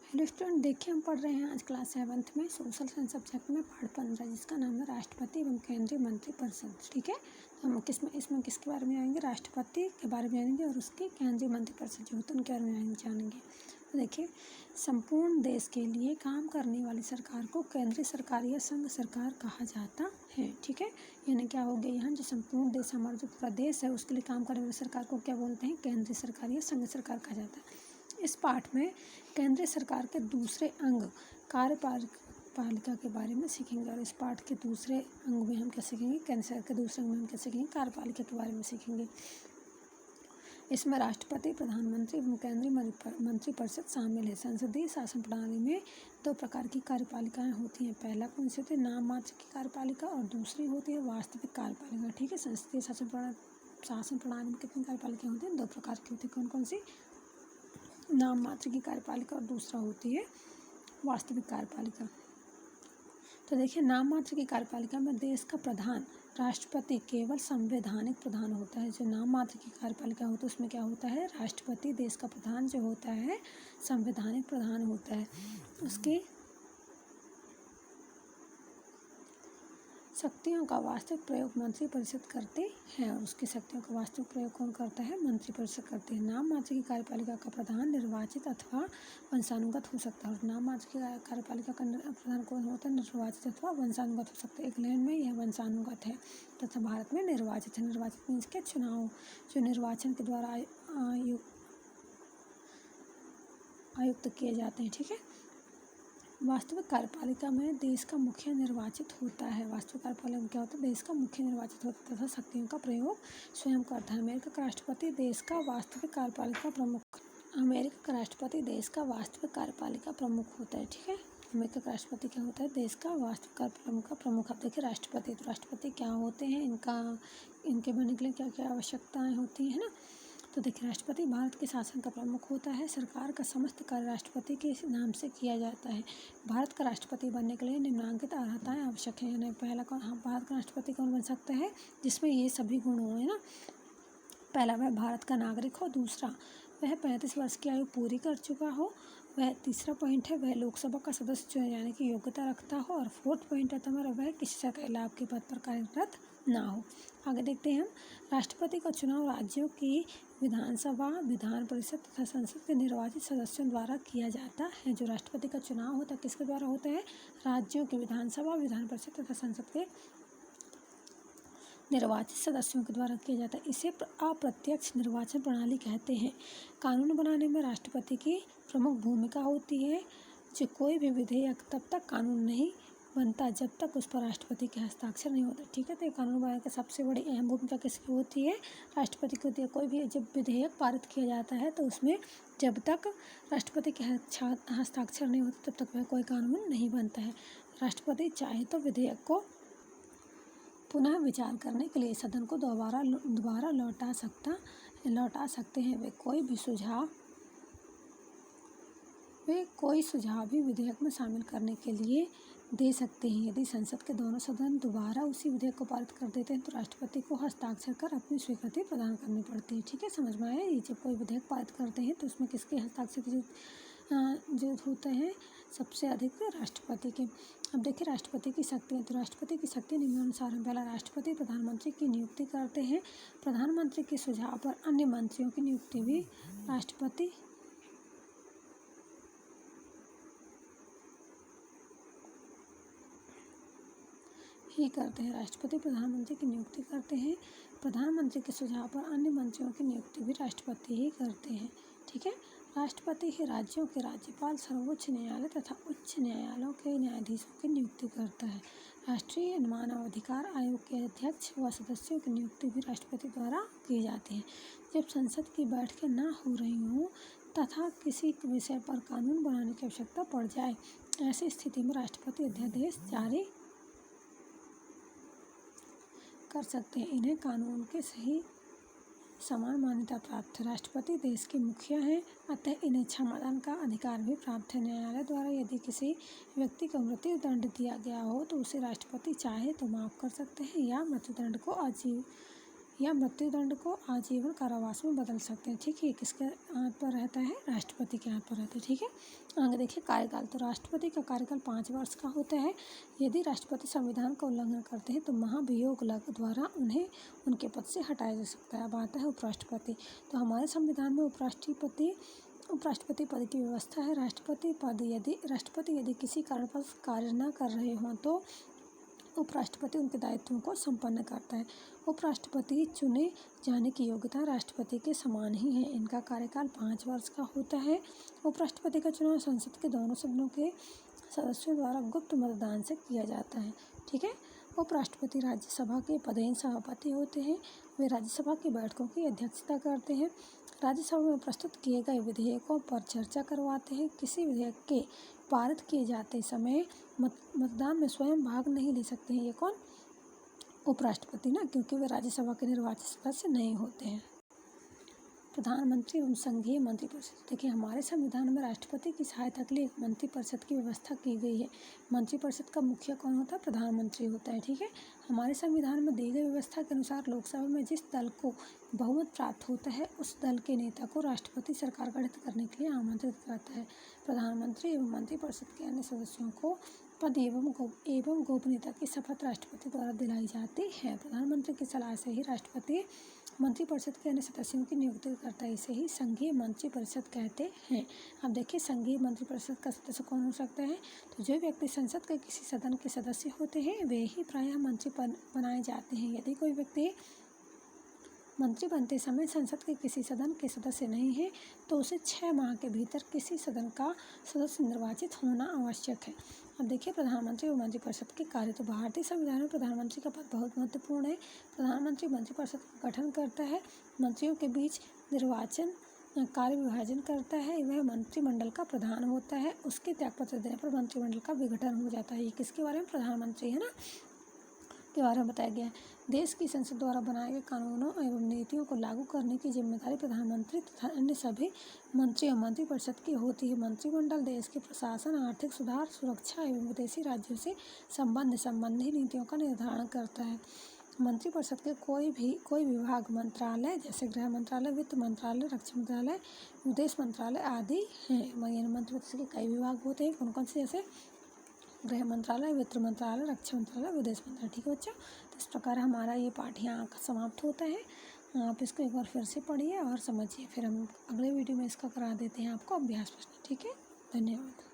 Hello student, देखिए हम पढ़ रहे हैं आज क्लास 7th में सोशल साइंस सब्जेक्ट में पार्ट 15 जिसका नाम है राष्ट्रपति एवं केंद्रीय मंत्रिपरिषद। ठीक है, तो हम इसमें किसके बारे में जानेंगे? राष्ट्रपति के बारे में जानेंगे और उसके केंद्रीय मंत्रिपरिषद जो होते हैं उनके बारे में जानेंगे। तो देखिए, संपूर्ण देश के लिए काम करने वाली सरकार को केंद्रीय सरकार या संघ सरकार कहा जाता है। ठीक है, यानी क्या हो गया यहाँ, जो संपूर्ण देश हमारा जो पूरा देश है उसके लिए काम करने वाली सरकार को क्या बोलते हैं? केंद्रीय सरकार या संघ सरकार कहा जाता है। इस पाठ में केंद्रीय सरकार के दूसरे अंग कार्यपालिका के बारे में सीखेंगे और इस पाठ के दूसरे अंग में हम क्या सीखेंगे? केंद्र सरकार के दूसरे अंग में हम क्या सीखेंगे? कार्यपालिका के बारे में सीखेंगे। इसमें राष्ट्रपति, प्रधानमंत्री एवं केंद्रीय मंत्रिपरिषद शामिल है। संसदीय शासन प्रणाली में दो प्रकार की कार्यपालिकाएं होती हैं। पहला कौन सी होती है? नाम मात्र की कार्यपालिका और दूसरी होती है वास्तविक कार्यपालिका। ठीक है, संसदीय शासन प्रणाली में कितनी कार्यपालिकाएं होती हैं? दो प्रकार की होती है। कौन कौन सी? नाम मात्र की कार्यपालिका और दूसरा होती है वास्तविक कार्यपालिका। तो देखिए, नाम मात्र की कार्यपालिका में देश का प्रधान राष्ट्रपति केवल संवैधानिक प्रधान होता है। जो नाम मात्र की कार्यपालिका होती है उसमें क्या होता है? राष्ट्रपति देश का प्रधान जो होता है संवैधानिक प्रधान होता है। उसकी शक्तियों का वास्तविक प्रयोग मंत्रिपरिषद करते हैं और उसकी शक्तियों का वास्तविक प्रयोग कौन करता है? मंत्रिपरिषद करते हैं। नाम मात्र की कार्यपालिका का प्रधान निर्वाचित अथवा वंशानुगत हो सकता है और नाम मात्र की कार्यपालिका का प्रधान कौन होता है? निर्वाचित अथवा वंशानुगत हो सकता है। इंग्लैंड में यह वंशानुगत है तथा भारत में निर्वाचित है। निर्वाचित मीन्स के चुनाव जो निर्वाचन के द्वारा आयुक्त किए जाते हैं। ठीक है, वास्तविक कार्यपालिका में देश का मुखिया निर्वाचित होता है। वास्तविक कार्यपालिका में क्या होता है? देश का मुखिया निर्वाचित होता है तथा शक्तियों का प्रयोग स्वयं करता है। अमेरिका का राष्ट्रपति देश का वास्तविक कार्यपालिका प्रमुख। अमेरिका का राष्ट्रपति देश का वास्तविक कार्यपालिका प्रमुख होता है। ठीक है, अमेरिका का राष्ट्रपति क्या होता है? देश का वास्तविक कार्यपालिका प्रमुख। अब देखिए, राष्ट्रपति तो राष्ट्रपति क्या होते हैं? इनके बनने के लिए क्या क्या आवश्यकताएं होती हैं ना। तो देखिए, राष्ट्रपति भारत के शासन का प्रमुख होता है। सरकार का समस्त कार्य राष्ट्रपति के नाम से किया जाता है। भारत का राष्ट्रपति बनने के लिए निम्नलिखित अर्हताएं आवश्यक हैं। यानी पहला कौन? हाँ, भारत का राष्ट्रपति कौन बन सकता है? जिसमें ये सभी गुण हो, है ना। पहला, वह भारत का नागरिक हो। दूसरा, वह 35 वर्ष की आयु पूरी कर चुका हो। वह तीसरा पॉइंट है, वह लोकसभा का सदस्य चुने जाने की योग्यता रखता हो। और फोर्थ पॉइंट है तुम्हारा, वह किसी सरकारी लाभ के पद पर कार्यरत ना हो। आगे देखते हैं हम, राष्ट्रपति का चुनाव राज्यों की विधानसभा, विधान परिषद तथा संसद के निर्वाचित सदस्यों द्वारा किया जाता है। जो राष्ट्रपति का चुनाव होता है किसके द्वारा होता है? राज्यों की विधानसभा, विधान परिषद तथा संसद के निर्वाचित सदस्यों के द्वारा किया जाता है। इसे अप्रत्यक्ष निर्वाचन प्रणाली कहते हैं। कानून बनाने में राष्ट्रपति की प्रमुख भूमिका होती है। जो कोई भी विधेयक तब तक कानून नहीं बनता जब तक उस पर राष्ट्रपति के हस्ताक्षर नहीं होता। ठीक है, तो कानून बनाने की सबसे बड़ी अहम भूमिका किसकी होती है? राष्ट्रपति की होती है। कोई भी जब विधेयक पारित किया जाता है तो उसमें जब तक राष्ट्रपति के हस्ताक्षर नहीं होते तब तक वह कोई कानून नहीं बनता है। राष्ट्रपति चाहे तो विधेयक को पुनः विचार करने के लिए सदन को दोबारा लौटा सकते हैं। वे कोई सुझाव भी विधेयक में शामिल करने के लिए दे सकते हैं। यदि संसद के दोनों सदन दोबारा उसी विधेयक को पारित कर देते हैं तो राष्ट्रपति को हस्ताक्षर कर अपनी स्वीकृति प्रदान करनी पड़ती है। ठीक है, समझ में आया? ये जब कोई विधेयक पारित करते हैं तो उसमें किसके हस्ताक्षर की जो होते हैं? सबसे अधिक राष्ट्रपति के। अब देखिए, राष्ट्रपति की शक्तियाँ। तो राष्ट्रपति की शक्ति निम्नानुसार है। पहला, राष्ट्रपति प्रधानमंत्री की नियुक्ति करते हैं। प्रधानमंत्री के सुझाव पर अन्य मंत्रियों की नियुक्ति भी राष्ट्रपति ही करते हैं। राष्ट्रपति प्रधानमंत्री की नियुक्ति करते हैं। प्रधानमंत्री के सुझाव पर अन्य मंत्रियों की नियुक्ति भी राष्ट्रपति ही करते हैं। ठीक है, राष्ट्रपति ही राज्यों के राज्यपाल, सर्वोच्च न्यायालय तथा उच्च न्यायालयों के न्यायाधीशों की नियुक्ति करता है। राष्ट्रीय मानवाधिकार आयोग के अध्यक्ष व सदस्यों की नियुक्ति भी राष्ट्रपति द्वारा की जाती है। जब संसद की बैठकें न हो रही हों तथा किसी विषय पर कानून बनाने की आवश्यकता पड़ जाए, ऐसी स्थिति में राष्ट्रपति अध्यादेश जारी कर सकते हैं। इन्हें कानून के सही समान मान्यता प्राप्त है। राष्ट्रपति देश के मुखिया हैं, अतः इन्हें क्षमादान का अधिकार भी प्राप्त है। न्यायालय द्वारा यदि किसी व्यक्ति को मृत्यु दंड दिया गया हो तो उसे राष्ट्रपति चाहे तो माफ़ कर सकते हैं या मृत्युदंड को या मृत्युदंड को आजीवन कारावास में बदल सकते हैं। ठीक है, किसके हाथ पर रहता है? राष्ट्रपति के हाथ पर रहता है। ठीक है, आगे देखिए कार्यकाल। तो राष्ट्रपति का कार्यकाल 5 वर्ष का होता है। यदि राष्ट्रपति संविधान का उल्लंघन करते हैं तो महाभियोग द्वारा उन्हें उनके पद से हटाया जा सकता है। अब आता है उपराष्ट्रपति। तो हमारे संविधान में उपराष्ट्रपति पद की व्यवस्था है। राष्ट्रपति यदि किसी कारणवश कार्य न कर रहे हों तो उपराष्ट्रपति उनके दायित्वों को संपन्न करता है। उपराष्ट्रपति चुने जाने की योग्यता राष्ट्रपति के समान ही है। इनका कार्यकाल 5 वर्ष का होता है। उपराष्ट्रपति का चुनाव संसद के दोनों सदनों के सदस्यों द्वारा गुप्त मतदान से किया जाता है। ठीक है, उपराष्ट्रपति राज्यसभा के पदेन सभापति होते हैं। वे राज्यसभा की बैठकों की अध्यक्षता करते हैं। राज्यसभा में प्रस्तुत किए गए विधेयकों पर चर्चा करवाते हैं। किसी विधेयक के पारित किए जाते समय मतदान में स्वयं भाग नहीं ले सकते हैं। ये कौन? उपराष्ट्रपति ना, क्योंकि वे राज्यसभा के निर्वाचित सदस्य नहीं होते हैं। प्रधानमंत्री एवं संघीय मंत्रिपरिषद। देखिए हमारे संविधान में राष्ट्रपति की सहायता के लिए एक मंत्रिपरिषद की व्यवस्था की गई है। मंत्रिपरिषद का मुखिया कौन होता है? प्रधानमंत्री होता है। ठीक है, हमारे संविधान में दी गई व्यवस्था के अनुसार लोकसभा में जिस दल को बहुमत प्राप्त होता है उस दल के नेता को राष्ट्रपति सरकार गठित करने के लिए आमंत्रित करता है। प्रधानमंत्री एवं मंत्रिपरिषद के अन्य सदस्यों को पद एवं गोपनीयता की शपथ राष्ट्रपति द्वारा दिलाई जाती है। प्रधानमंत्री की सलाह से ही राष्ट्रपति मंत्रिपरिषद के अन्य सदस्यों की नियुक्ति करता है। इसे ही संघीय मंत्रिपरिषद कहते हैं। अब देखिए संघीय मंत्रिपरिषद का सदस्य कौन हो सकता है? तो जो व्यक्ति संसद के किसी सदन के सदस्य होते हैं वे ही प्रायः मंत्री बनाए जाते हैं। यदि कोई व्यक्ति मंत्री बनते समय संसद के किसी सदन के सदस्य नहीं है तो उसे 6 माह के भीतर किसी सदन का सदस्य निर्वाचित होना आवश्यक है। अब देखिए प्रधानमंत्री और मंत्रिपरिषद के कार्य। तो भारतीय संविधान में प्रधानमंत्री का पद बहुत महत्वपूर्ण है। प्रधानमंत्री मंत्रिपरिषद का गठन करता है, मंत्रियों के बीच निर्वाचन कार्य विभाजन करता है, वह मंत्रिमंडल का प्रधान होता है। उसके त्यागपत्र देने पर मंत्रिमंडल का विघटन हो जाता है। ये किसके बारे में? प्रधानमंत्री है ना, के बारे में बताया गया है। देश की संसद द्वारा बनाए गए कानूनों एवं नीतियों को लागू करने की जिम्मेदारी प्रधानमंत्री तथा अन्य सभी मंत्री और मंत्रिपरिषद की होती है। मंत्रिमंडल देश के प्रशासन, आर्थिक सुधार, सुरक्षा एवं विदेशी राज्यों से संबंधी नीतियों का निर्धारण करता है। मंत्रिपरिषद के कोई विभाग, मंत्रालय जैसे गृह मंत्रालय, वित्त मंत्रालय, रक्षा मंत्रालय, विदेश मंत्रालय आदि हैं। मंत्रिपरिषद के कई विभाग होते हैं। कौन कौन से? जैसे गृह मंत्रालय, वित्त मंत्रालय, रक्षा मंत्रालय, विदेश मंत्रालय। ठीक है बच्चों, तो इस प्रकार हमारा ये पाठ यहाँ समाप्त होता है। आप इसको एक बार फिर से पढ़िए और समझिए। फिर हम अगले वीडियो में इसका करा देते हैं आपको अभ्यास प्रश्न। ठीक है, धन्यवाद।